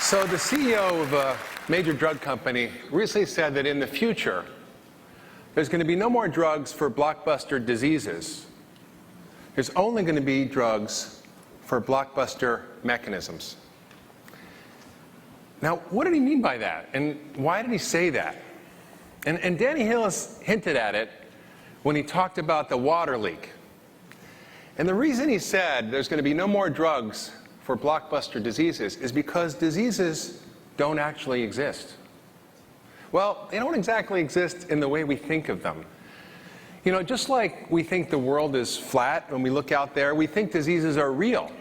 So the CEO of a major drug company recently said that in the future, there's going to be no more drugs for blockbuster diseases. There's only going to be drugs for blockbuster mechanisms. Now, what did he mean by that? And why did he say that? And Danny Hillis hinted at it when he talked about the water leak. And the reason he said there's going to be no more drugs for blockbuster diseases is because diseases don't actually exist. Well, they don't exactly exist in the way we think of them. You know, just like we think the world is flat when we look out there, we think diseases are real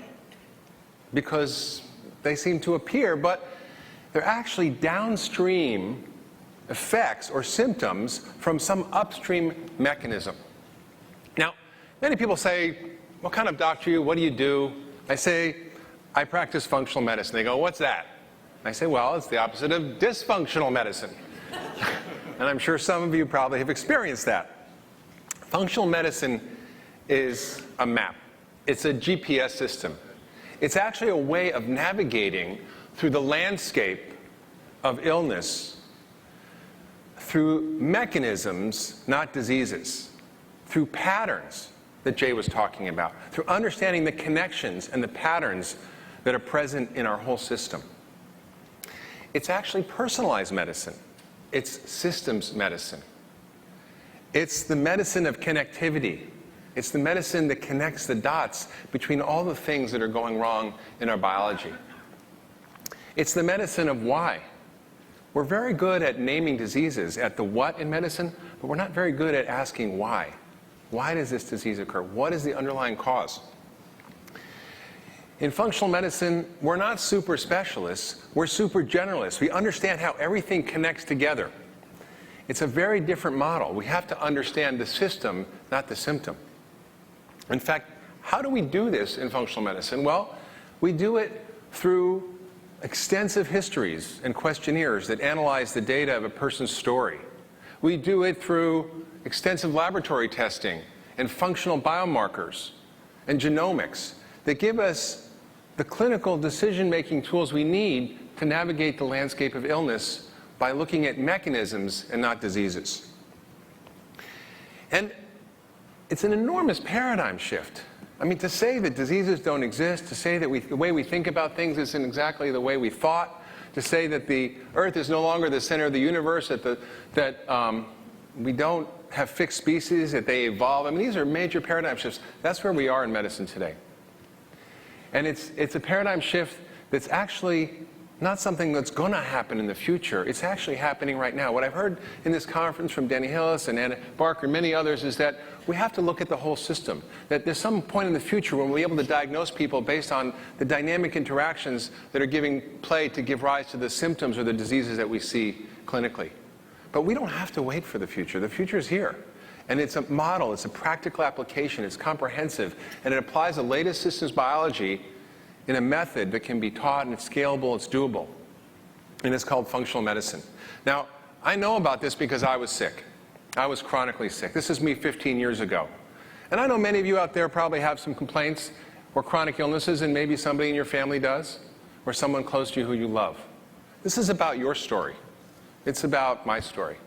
because they seem to appear, but they're actually downstream effects or symptoms from some upstream mechanism. Now, many people say, what kind of doctor are you? What do you do? I say, I practice functional medicine. They go, what's that? I say, well, it's the opposite of dysfunctional medicine. And I'm sure some of you probably have experienced that. Functional medicine is a map. It's a GPS system. It's actually a way of navigating through the landscape of illness through mechanisms, not diseases, through patterns that Jay was talking about, through understanding the connections and the patterns that are present in our whole system. It's actually personalized medicine. It's systems medicine. It's the medicine of connectivity. It's the medicine that connects the dots between all the things that are going wrong in our biology. It's the medicine of why. We're very good at naming diseases, at the what in medicine, but we're not very good at asking why. Why does this disease occur? What is the underlying cause? In functional medicine, we're not super specialists, we're super generalists. We understand how everything connects together. It's a very different model. We have to understand the system, not the symptom. In fact, how do we do this in functional medicine? Well, we do it through extensive histories and questionnaires that analyze the data of a person's story. We do it through extensive laboratory testing and functional biomarkers and genomics that give us the clinical decision-making tools we need to navigate the landscape of illness by looking at mechanisms and not diseases. And it's an enormous paradigm shift. I mean, to say that diseases don't exist, to say that the way we think about things isn't exactly the way we thought, to say that the Earth is no longer the center of the universe, that we don't have fixed species, that they evolve. I mean, these are major paradigm shifts. That's where we are in medicine today. And it's a paradigm shift that's actually not something that's going to happen in the future. It's actually happening right now. What I've heard in this conference from Danny Hillis and Anna Barker and many others is that we have to look at the whole system. That there's some point in the future when we'll be able to diagnose people based on the dynamic interactions that are giving play to give rise to the symptoms or the diseases that we see clinically. But we don't have to wait for the future. The future is here. And it's a model, it's a practical application, it's comprehensive, and it applies the latest systems biology in a method that can be taught, and it's scalable, it's doable. And it's called functional medicine. Now, I know about this because I was sick. I was chronically sick. This is me 15 years ago. And I know many of you out there probably have some complaints or chronic illnesses, and maybe somebody in your family does, or someone close to you who you love. This is about your story. It's about my story.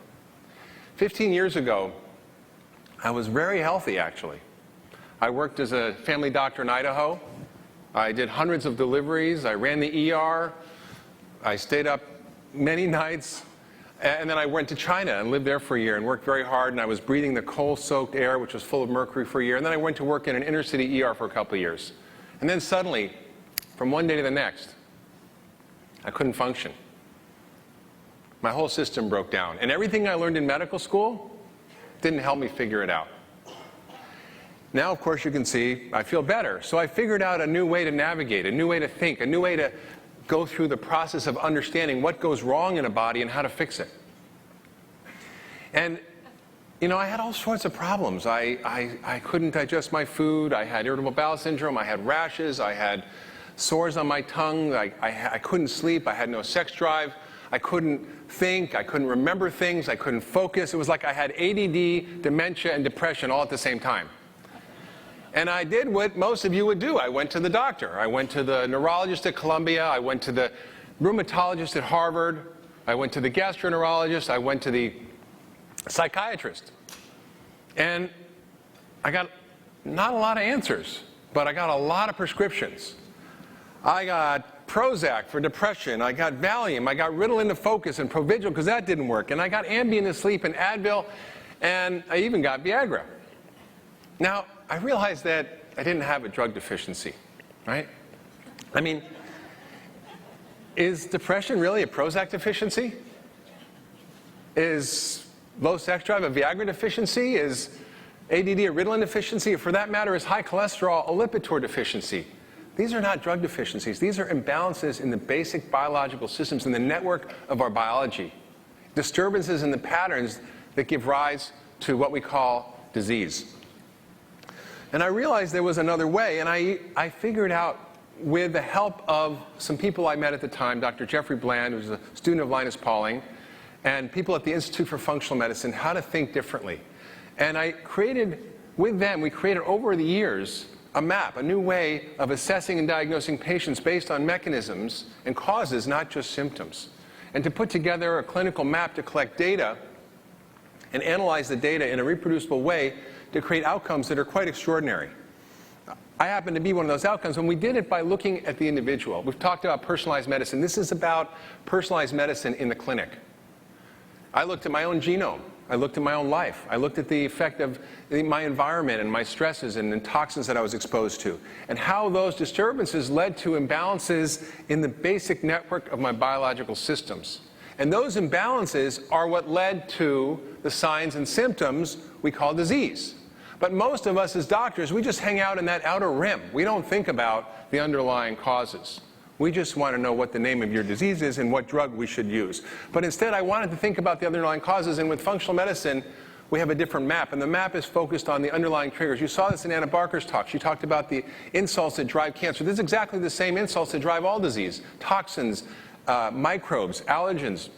15 years ago, I was very healthy, actually. I worked as a family doctor in Idaho. I did hundreds of deliveries. I ran the ER. I stayed up many nights. And then I went to China and lived there for a year and worked very hard. And I was breathing the coal-soaked air, which was full of mercury, for a year. And then I went to work in an inner-city ER for a couple of years. And then suddenly, from one day to the next, I couldn't function. My whole system broke down. And everything I learned in medical school didn't help me figure it out. Now, of course, you can see I feel better. So I figured out a new way to navigate, a new way to think, a new way to go through the process of understanding what goes wrong in a body and how to fix it. And, you know, I had all sorts of problems. I couldn't digest my food. I had irritable bowel syndrome. I had rashes. I had sores on my tongue. I couldn't sleep. I had no sex drive. I couldn't think, I couldn't remember things, I couldn't focus. It was like I had ADD, dementia, and depression all at the same time. And I did what most of you would do. I went to the doctor. I went to the neurologist at Columbia. I went to the rheumatologist at Harvard. I went to the gastroenterologist. I went to the psychiatrist. And I got not a lot of answers, but I got a lot of prescriptions. I got Prozac for depression. I got Valium. I got Ritalin to focus and Provigil because that didn't work. And I got Ambien to sleep and Advil. And I even got Viagra. Now, I realized that I didn't have a drug deficiency, right? I mean, is depression really a Prozac deficiency? Is low sex drive a Viagra deficiency? Is ADD a Ritalin deficiency? Or for that matter, is high cholesterol a Lipitor deficiency? These are not drug deficiencies. These are imbalances in the basic biological systems, in the network of our biology. Disturbances in the patterns that give rise to what we call disease. And I realized there was another way, and I figured out, with the help of some people I met at the time, Dr. Jeffrey Bland, who was a student of Linus Pauling, and people at the Institute for Functional Medicine, how to think differently. And I created, with them, we created over the years a map, a new way of assessing and diagnosing patients based on mechanisms and causes, not just symptoms. And to put together a clinical map to collect data and analyze the data in a reproducible way to create outcomes that are quite extraordinary. I happen to be one of those outcomes, and we did it by looking at the individual. We've talked about personalized medicine. This is about personalized medicine in the clinic. I looked at my own genome. I looked at my own life. I looked at the effect of my environment and my stresses and the toxins that I was exposed to, and how those disturbances led to imbalances in the basic network of my biological systems. And those imbalances are what led to the signs and symptoms we call disease. But most of us as doctors, we just hang out in that outer rim. We don't think about the underlying causes. We just want to know what the name of your disease is and what drug we should use. But instead, I wanted to think about the underlying causes, and with functional medicine, we have a different map, and the map is focused on the underlying triggers. You saw this in Anna Barker's talk. She talked about the insults that drive cancer. This is exactly the same insults that drive all disease: toxins, microbes, allergens,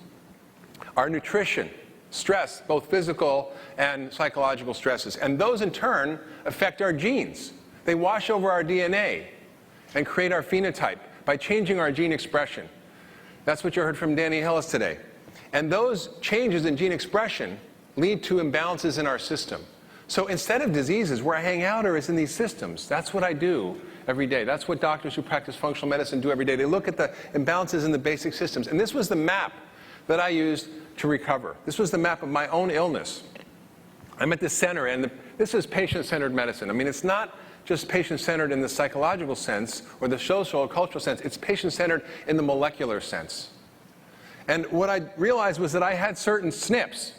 our nutrition, stress, both physical and psychological stresses. And those in turn affect our genes. They wash over our DNA and create our phenotype by changing our gene expression. That's what you heard from Danny Hillis today. And those changes in gene expression lead to imbalances in our system. So instead of diseases, where I hang out is in these systems. That's what I do every day. That's what doctors who practice functional medicine do every day. They look at the imbalances in the basic systems. And this was the map that I used to recover. This was the map of my own illness. I'm at the center, and this is patient-centered medicine. I mean, it's not just patient-centered in the psychological sense or the social or cultural sense. It's patient-centered in the molecular sense. And what I realized was that I had certain SNPs,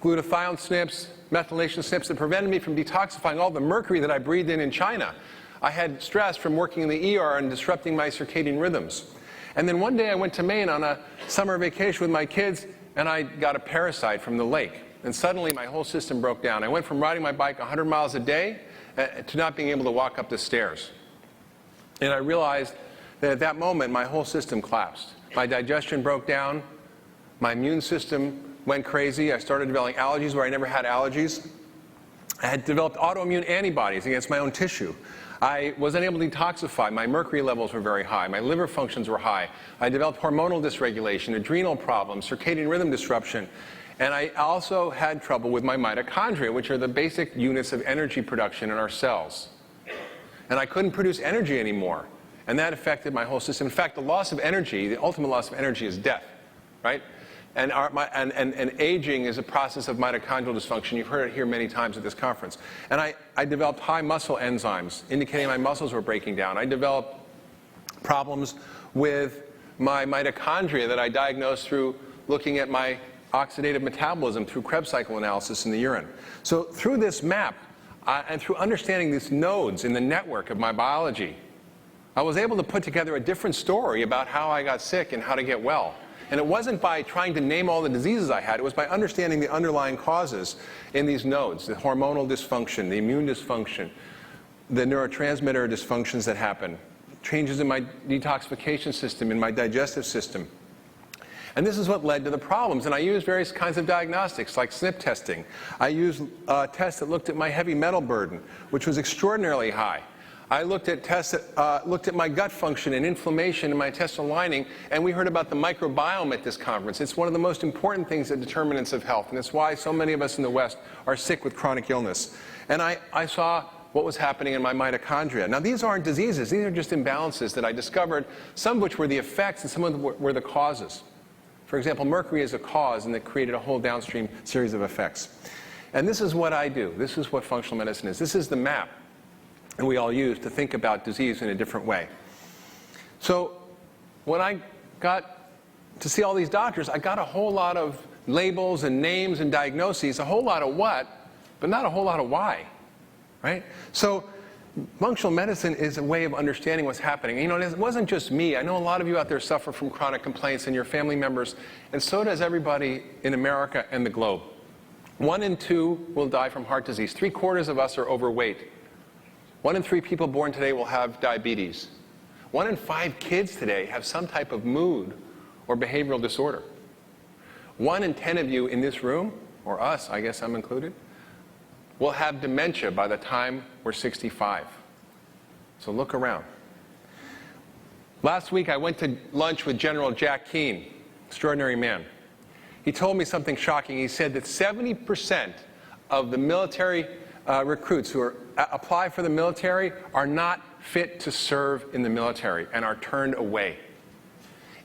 glutathione SNPs, methylation SNPs, that prevented me from detoxifying all the mercury that I breathed in China. I had stress from working in the ER and disrupting my circadian rhythms. And then one day I went to Maine on a summer vacation with my kids, and I got a parasite from the lake. And suddenly my whole system broke down. I went from riding my bike 100 miles a day to not being able to walk up the stairs. And I realized that at that moment my whole system collapsed. My digestion broke down. My immune system went crazy. I started developing allergies where I never had allergies. I had developed autoimmune antibodies against my own tissue. I was unable to detoxify. My mercury levels were very high. My liver functions were high. I developed hormonal dysregulation, adrenal problems, circadian rhythm disruption. And I also had trouble with my mitochondria, which are the basic units of energy production in our cells. And I couldn't produce energy anymore. And that affected my whole system. In fact, the loss of energy, the ultimate loss of energy, is death, right? And aging is a process of mitochondrial dysfunction. You've heard it here many times at this conference. And I developed high muscle enzymes, indicating my muscles were breaking down. I developed problems with my mitochondria that I diagnosed through looking at my oxidative metabolism through Krebs cycle analysis in the urine. So through this map, and through understanding these nodes in the network of my biology, I was able to put together a different story about how I got sick and how to get well. And it wasn't by trying to name all the diseases I had. It was by understanding the underlying causes in these nodes, the hormonal dysfunction, the immune dysfunction, the neurotransmitter dysfunctions that happen, changes in my detoxification system, in my digestive system. And this is what led to the problems. And I used various kinds of diagnostics, like SNP testing. I used tests that looked at my heavy metal burden, which was extraordinarily high. I looked at my gut function and inflammation in my intestinal lining, and we heard about the microbiome at this conference. It's one of the most important things, that determinants of health, and it's why so many of us in the West are sick with chronic illness. And I saw what was happening in my mitochondria. Now, these aren't diseases. These are just imbalances that I discovered, some of which were the effects and some of them were the causes. For example, mercury is a cause, and it created a whole downstream series of effects. And this is what I do. This is what functional medicine is. This is the map that we all use to think about disease in a different way. So when I got to see all these doctors, I got a whole lot of labels and names and diagnoses, a whole lot of what, but not a whole lot of why, right? So functional medicine is a way of understanding what's happening. You know, it wasn't just me. I know a lot of you out there suffer from chronic complaints, and your family members, and so does everybody in America and the globe. 1 in 2 will die from heart disease. 3/4 of us are overweight. 1 in 3 people born today will have diabetes. 1 in 5 kids today have some type of mood or behavioral disorder. 1 in 10 of you in this room, or us, I guess I'm included, will have dementia by the time we're 65. So look around. Last week I went to lunch with General Jack Keane, extraordinary man. He told me something shocking. He said that 70% of the military recruits who apply for the military are not fit to serve in the military and are turned away.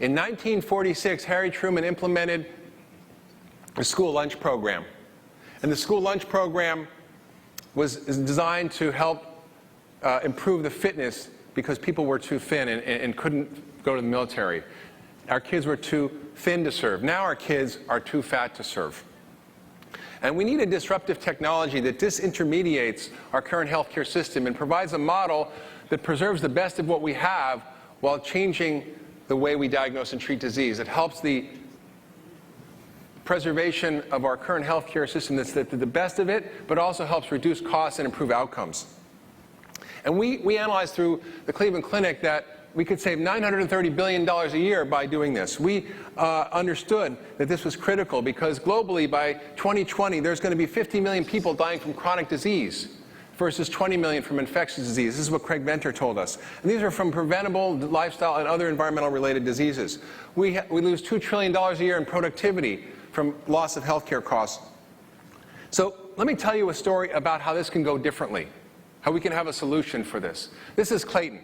In 1946, Harry Truman implemented a school lunch program. And the school lunch program was designed to help improve the fitness, because people were too thin and couldn't go to the military. Our kids were too thin to serve. Now our kids are too fat to serve. And we need a disruptive technology that disintermediates our current healthcare system and provides a model that preserves the best of what we have while changing the way we diagnose and treat disease. It helps the preservation of our current healthcare system that's the best of it, but also helps reduce costs and improve outcomes. And we analyzed through the Cleveland Clinic that we could save $930 billion a year by doing this. We understood that this was critical because globally by 2020 there's going to be 50 million people dying from chronic disease versus 20 million from infectious disease. This is what Craig Venter told us. And these are from preventable lifestyle and other environmental related diseases. We lose $2 trillion a year in productivity from loss of healthcare costs. So let me tell you a story about how this can go differently, how we can have a solution for this. This is Clayton.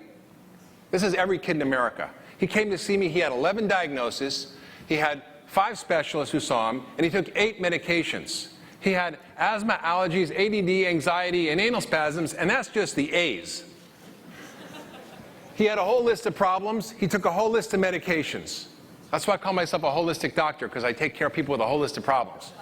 This is every kid in America. He came to see me. He had 11 diagnoses. He had 5 specialists who saw him, and he took 8 medications. He had asthma, allergies, ADD, anxiety, and anal spasms, and that's just the A's. He had a whole list of problems. He took a whole list of medications. That's why I call myself a holistic doctor, because I take care of people with a whole list of problems.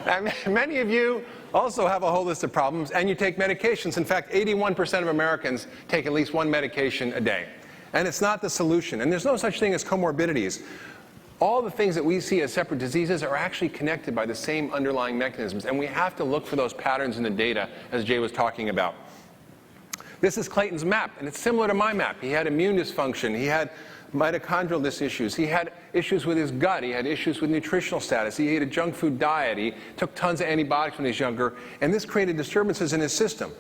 And many of you also have a whole list of problems, and you take medications. In fact, 81% of Americans take at least 1 medication a day. And it's not the solution. And there's no such thing as comorbidities. All the things that we see as separate diseases are actually connected by the same underlying mechanisms. And we have to look for those patterns in the data, as Jay was talking about. This is Clayton's map, and it's similar to my map. He had immune dysfunction. He had mitochondrial issues. He had issues with his gut. He had issues with nutritional status. He ate a junk food diet. He took tons of antibiotics when he was younger, and this created disturbances in his system.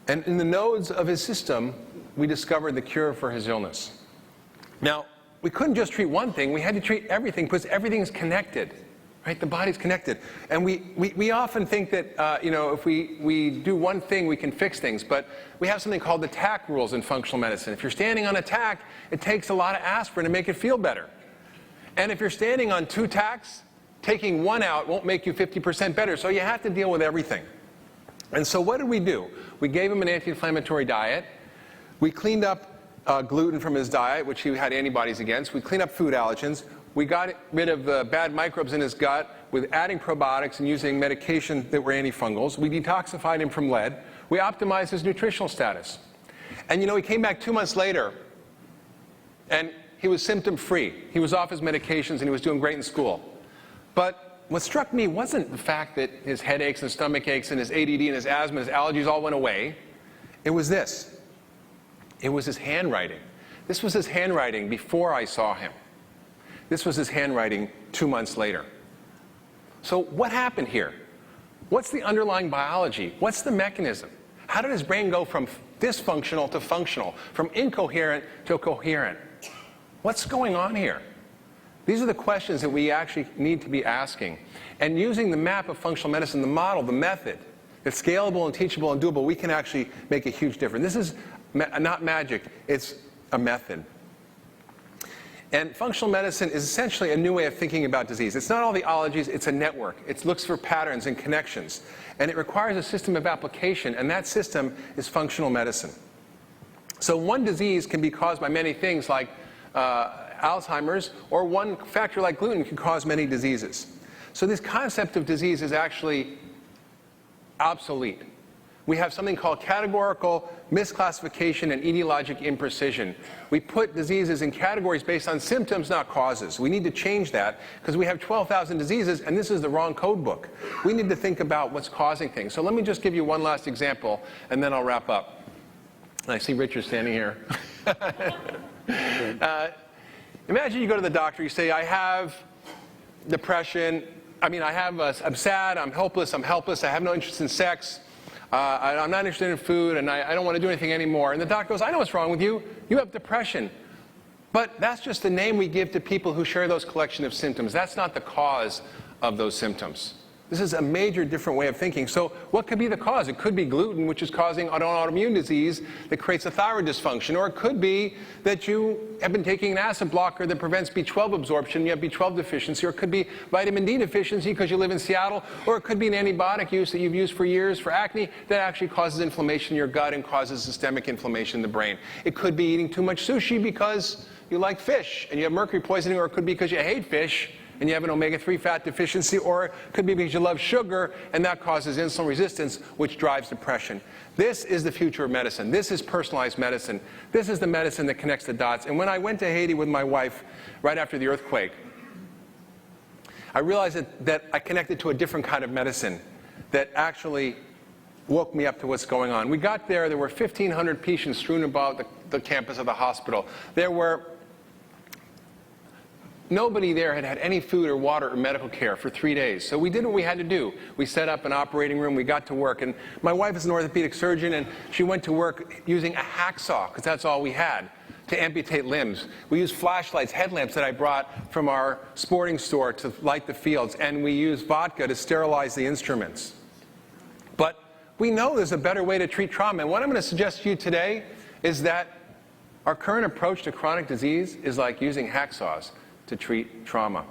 And in the nodes of his system, we discovered the cure for his illness. Now, we couldn't just treat one thing. We had to treat everything because everything's connected. Right? The body's connected. And we often think that if we do one thing, we can fix things. But we have something called the TAC rules in functional medicine. If you're standing on a TAC, it takes a lot of aspirin to make it feel better. And if you're standing on 2 TACs, taking 1 out won't make you 50% better. So you have to deal with everything. And so what did we do? We gave him an anti-inflammatory diet. We cleaned up gluten from his diet, which he had antibodies against. We cleaned up food allergens. We got rid of the bad microbes in his gut with adding probiotics and using medication that were antifungals. We detoxified him from lead. We optimized his nutritional status. And he came back 2 months later, and he was symptom-free. He was off his medications, and he was doing great in school. But what struck me wasn't the fact that his headaches and stomach aches and his ADD and his asthma and his allergies all went away. It was this. It was his handwriting. This was his handwriting before I saw him. This was his handwriting 2 months later. So what happened here? What's the underlying biology? What's the mechanism? How did his brain go from dysfunctional to functional, from incoherent to coherent? What's going on here? These are the questions that we actually need to be asking. And using the map of functional medicine, the model, the method, that's scalable and teachable and doable, we can actually make a huge difference. This is not magic, it's a method. And functional medicine is essentially a new way of thinking about disease. It's not all the ologies, it's a network. It looks for patterns and connections. And it requires a system of application, and that system is functional medicine. So one disease can be caused by many things like Alzheimer's, or one factor like gluten can cause many diseases. So this concept of disease is actually obsolete. We have something called categorical misclassification and etiologic imprecision. We put diseases in categories based on symptoms, not causes. We need to change that because we have 12,000 diseases and this is the wrong code book. We need to think about what's causing things. So let me just give you one last example and then I'll wrap up. I see Richard standing here. Imagine you go to the doctor, you say, I have depression, I'm sad, I'm hopeless, I have no interest in sex, I'm not interested in food, and I don't want to do anything anymore. And the doctor goes, I know what's wrong with you. You have depression. But that's just the name we give to people who share those collection of symptoms. That's not the cause of those symptoms. This is a major different way of thinking. So what could be the cause? It could be gluten, which is causing an autoimmune disease that creates a thyroid dysfunction. Or it could be that you have been taking an acid blocker that prevents B12 absorption, you have B12 deficiency. Or it could be vitamin D deficiency because you live in Seattle. Or it could be an antibiotic use that you've used for years for acne that actually causes inflammation in your gut and causes systemic inflammation in the brain. It could be eating too much sushi because you like fish and you have mercury poisoning. Or it could be because you hate fish and you have an omega-3 fat deficiency, or it could be because you love sugar, and that causes insulin resistance, which drives depression. This is the future of medicine. This is personalized medicine. This is the medicine that connects the dots. And when I went to Haiti with my wife right after the earthquake, I realized that I connected to a different kind of medicine that actually woke me up to what's going on. We got there were 1,500 patients strewn about the campus of the hospital. Nobody there had had any food or water or medical care for 3 days. So we did what we had to do. We set up an operating room, we got to work. And my wife is an orthopedic surgeon, and she went to work using a hacksaw, because that's all we had, to amputate limbs. We used flashlights, headlamps that I brought from our sporting store to light the fields. And we used vodka to sterilize the instruments. But we know there's a better way to treat trauma. And what I'm going to suggest to you today is that our current approach to chronic disease is like using hacksaws to treat trauma.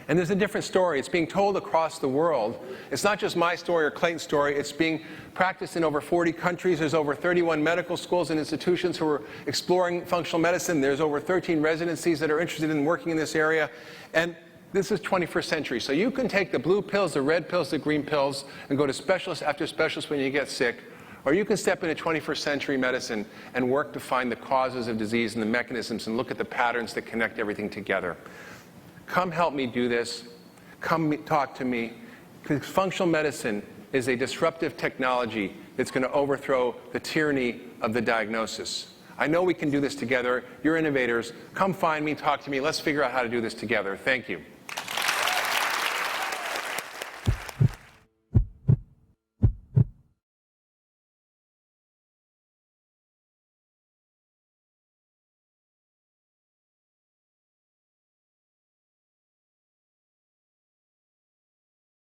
And there's a different story. It's being told across the world. It's not just my story or Clayton's story. It's being practiced in over 40 countries. There's over 31 medical schools and institutions who are exploring functional medicine. There's over 13 residencies that are interested in working in this area. And this is 21st century. So you can take the blue pills, the red pills, the green pills, and go to specialist after specialist when you get sick. Or you can step into 21st century medicine and work to find the causes of disease and the mechanisms and look at the patterns that connect everything together. Come help me do this. Come talk to me. Because functional medicine is a disruptive technology that's going to overthrow the tyranny of the diagnosis. I know we can do this together. You're innovators. Come find me, talk to me. Let's figure out how to do this together. Thank you.